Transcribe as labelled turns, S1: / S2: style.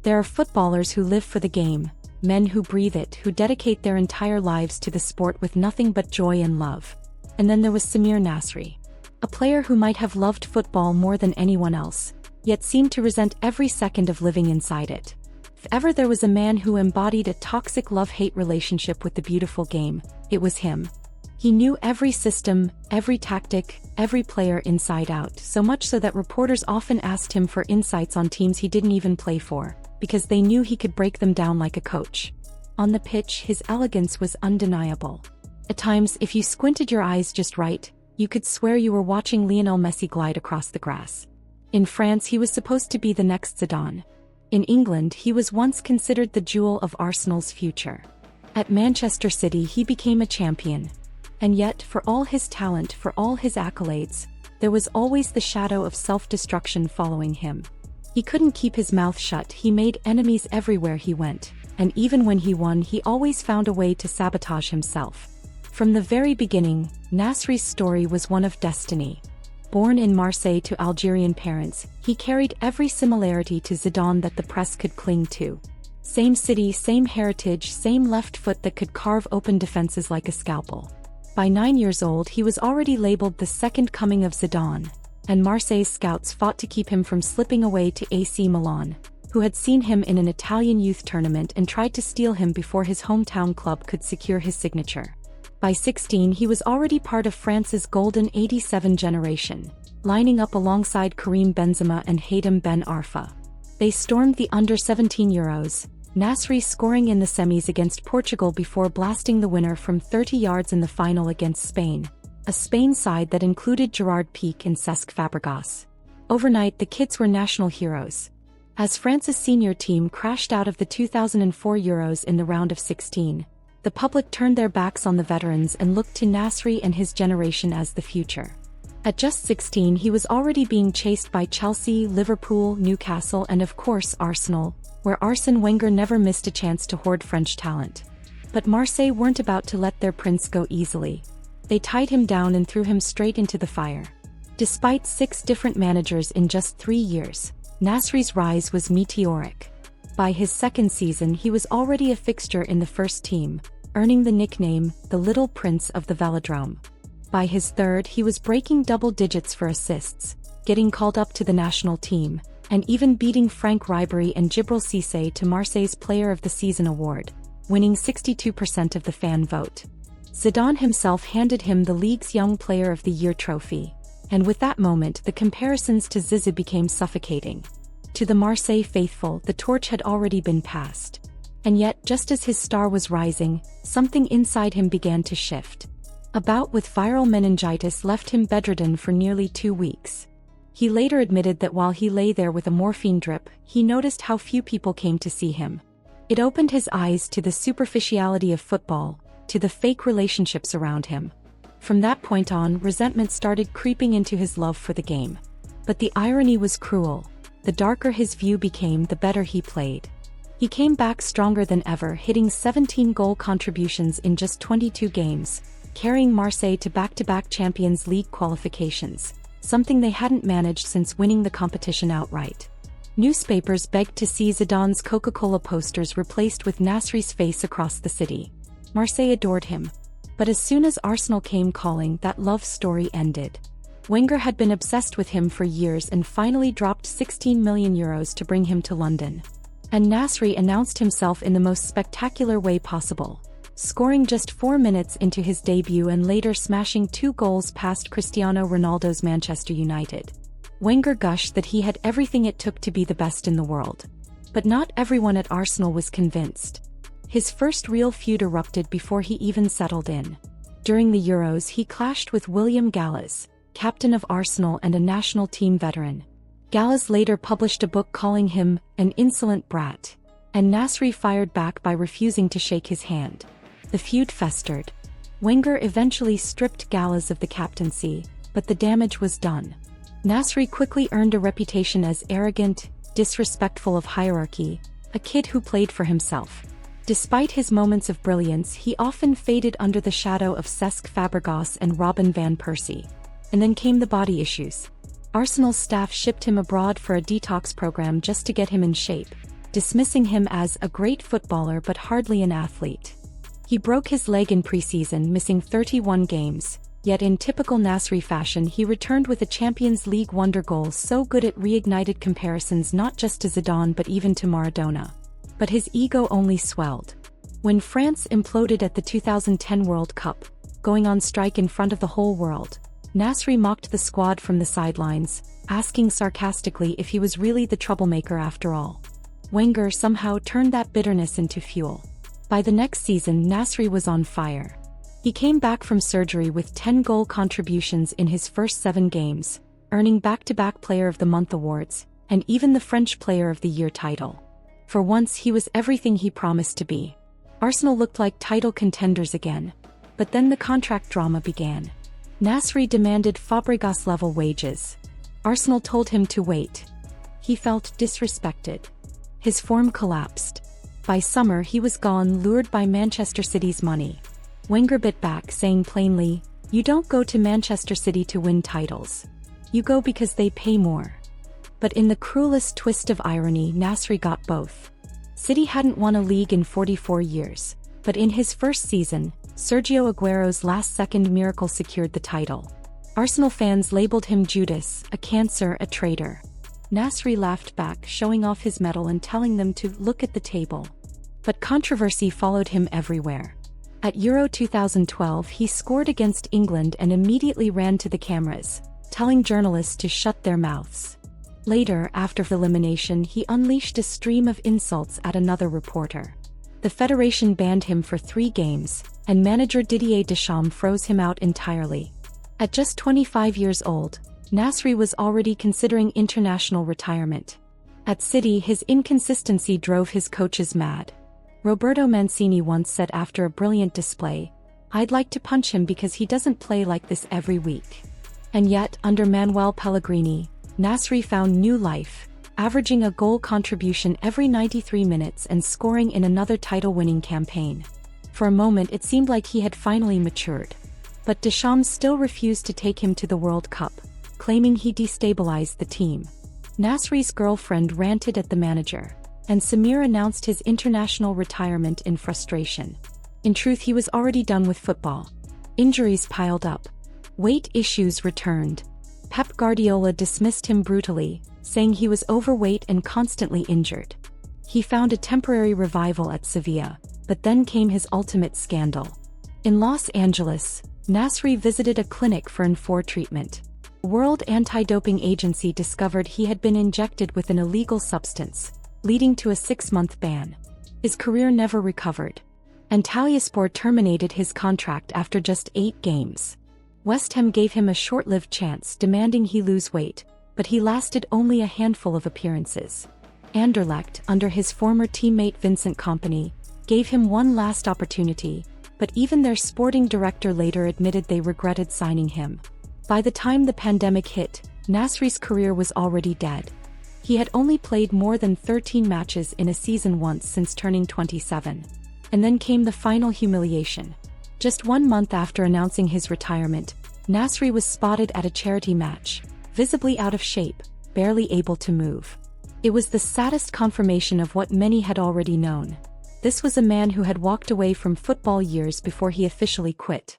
S1: There are footballers who live for the game, men who breathe it, who dedicate their entire lives to the sport with nothing but joy and love. And then there was Samir Nasri, a player who might have loved football more than anyone else, yet seemed to resent every second of living inside it. If ever there was a man who embodied a toxic love-hate relationship with the beautiful game, it was him. He knew every system, every tactic, every player inside out, so much so that reporters often asked him for insights on teams he didn't even play for, because they knew he could break them down like a coach. On the pitch, his elegance was undeniable. At times, if you squinted your eyes just right, you could swear you were watching Lionel Messi glide across the grass. In France, he was supposed to be the next Zidane. In England, he was once considered the jewel of Arsenal's future. At Manchester City, he became a champion. And yet, for all his talent, for all his accolades, there was always the shadow of self-destruction following him. He couldn't keep his mouth shut, he made enemies everywhere he went, and even when he won, he always found a way to sabotage himself. From the very beginning, Nasri's story was one of destiny. Born in Marseille to Algerian parents, he carried every similarity to Zidane that the press could cling to. Same city, same heritage, same left foot that could carve open defenses like a scalpel. By 9 years old, he was already labeled the second coming of Zidane, and Marseille's scouts fought to keep him from slipping away to AC Milan, who had seen him in an Italian youth tournament and tried to steal him before his hometown club could secure his signature. By 16, he was already part of France's golden 87 generation, lining up alongside Karim Benzema and Hatem Ben Arfa. They stormed the under-17 Euros, Nasri scoring in the semis against Portugal before blasting the winner from 30 yards in the final against Spain, a Spain side that included Gerard Piqué and Cesc Fabregas. Overnight, the kids were national heroes. As France's senior team crashed out of the 2004 Euros in the round of 16, the public turned their backs on the veterans and looked to Nasri and his generation as the future. At just 16, he was already being chased by Chelsea, Liverpool, Newcastle, and of course Arsenal, where Arsène Wenger never missed a chance to hoard French talent. But Marseille weren't about to let their prince go easily. They tied him down and threw him straight into the fire. Despite 6 different managers in just 3 years, Nasri's rise was meteoric. By his second season, he was already a fixture in the first team, earning the nickname, the Little Prince of the Velodrome. By his third, he was breaking double digits for assists, getting called up to the national team, and even beating Franck Ribéry and Djibril Cissé to Marseille's Player of the Season award, winning 62% of the fan vote. Zidane himself handed him the league's Young Player of the Year trophy, and with that moment the comparisons to Zizou became suffocating. To the Marseille faithful, the torch had already been passed. And yet, just as his star was rising, something inside him began to shift. A bout with viral meningitis left him bedridden for nearly 2 weeks. He later admitted that while he lay there with a morphine drip, he noticed how few people came to see him. It opened his eyes to the superficiality of football, to the fake relationships around him. From that point on, resentment started creeping into his love for the game. But the irony was cruel. The darker his view became, the better he played. He came back stronger than ever, hitting 17 goal contributions in just 22 games, carrying Marseille to back-to-back Champions League qualifications, something they hadn't managed since winning the competition outright. Newspapers begged to see Zidane's Coca-Cola posters replaced with Nasri's face across the city. Marseille adored him. But as soon as Arsenal came calling, that love story ended. Wenger had been obsessed with him for years and finally dropped 16 million euros to bring him to London. And Nasri announced himself in the most spectacular way possible, scoring just 4 minutes into his debut and later smashing 2 goals past Cristiano Ronaldo's Manchester United. Wenger gushed that he had everything it took to be the best in the world. But not everyone at Arsenal was convinced. His first real feud erupted before he even settled in. During the Euros, he clashed with William Gallas, captain of Arsenal and a national team veteran. Gallas later published a book calling him an insolent brat, and Nasri fired back by refusing to shake his hand. The feud festered. Wenger eventually stripped Gallas of the captaincy, but the damage was done. Nasri quickly earned a reputation as arrogant, disrespectful of hierarchy, a kid who played for himself. Despite his moments of brilliance, he often faded under the shadow of Cesc Fabregas and Robin van Persie. And then came the body issues. Arsenal's staff shipped him abroad for a detox program just to get him in shape, dismissing him as a great footballer but hardly an athlete. He broke his leg in preseason, missing 31 games, yet in typical Nasri fashion he returned with a Champions League wonder goal so good it reignited comparisons not just to Zidane but even to Maradona. But his ego only swelled. When France imploded at the 2010 World Cup, going on strike in front of the whole world, Nasri mocked the squad from the sidelines, asking sarcastically if he was really the troublemaker after all. Wenger somehow turned that bitterness into fuel. By the next season, Nasri was on fire. He came back from surgery with 10 goal contributions in his first 7 games, earning back-to-back Player of the Month awards, and even the French Player of the Year title. For once he was everything he promised to be. Arsenal looked like title contenders again. But then the contract drama began. Nasri demanded Fabregas-level wages. Arsenal told him to wait. He felt disrespected. His form collapsed. By summer he was gone, lured by Manchester City's money. Wenger bit back, saying plainly, "You don't go to Manchester City to win titles. You go because they pay more." But in the cruelest twist of irony, Nasri got both. City hadn't won a league in 44 years, but in his first season, Sergio Aguero's last-second miracle secured the title. Arsenal fans labeled him Judas, a cancer, a traitor. Nasri laughed back, showing off his medal and telling them to look at the table. But controversy followed him everywhere. At Euro 2012 he scored against England and immediately ran to the cameras, telling journalists to shut their mouths. Later, after elimination, he unleashed a stream of insults at another reporter. The federation banned him for 3 games, and manager Didier Deschamps froze him out entirely. At just 25 years old, Nasri was already considering international retirement. At City, his inconsistency drove his coaches mad. Roberto Mancini once said after a brilliant display, "I'd like to punch him because he doesn't play like this every week." And yet, under Manuel Pellegrini, Nasri found new life, averaging a goal contribution every 93 minutes and scoring in another title-winning campaign. For a moment it seemed like he had finally matured. But Deschamps still refused to take him to the World Cup, claiming he destabilized the team. Nasri's girlfriend ranted at the manager, and Samir announced his international retirement in frustration. In truth, he was already done with football. Injuries piled up. Weight issues returned. Pep Guardiola dismissed him brutally, saying he was overweight and constantly injured. He found a temporary revival at Sevilla, but then came his ultimate scandal. In Los Angeles, Nasri visited a clinic for N4 treatment. The World Anti-Doping Agency discovered he had been injected with an illegal substance, leading to a 6-month ban. His career never recovered. Antalyaspor terminated his contract after just 8 games. West Ham gave him a short-lived chance, demanding he lose weight, but he lasted only a handful of appearances. Anderlecht, under his former teammate Vincent Kompany, gave him one last opportunity, but even their sporting director later admitted they regretted signing him. By the time the pandemic hit, Nasri's career was already dead. He had only played more than 13 matches in a season once since turning 27. And then came the final humiliation. Just 1 month after announcing his retirement, Nasri was spotted at a charity match, visibly out of shape, barely able to move. It was the saddest confirmation of what many had already known. This was a man who had walked away from football years before he officially quit.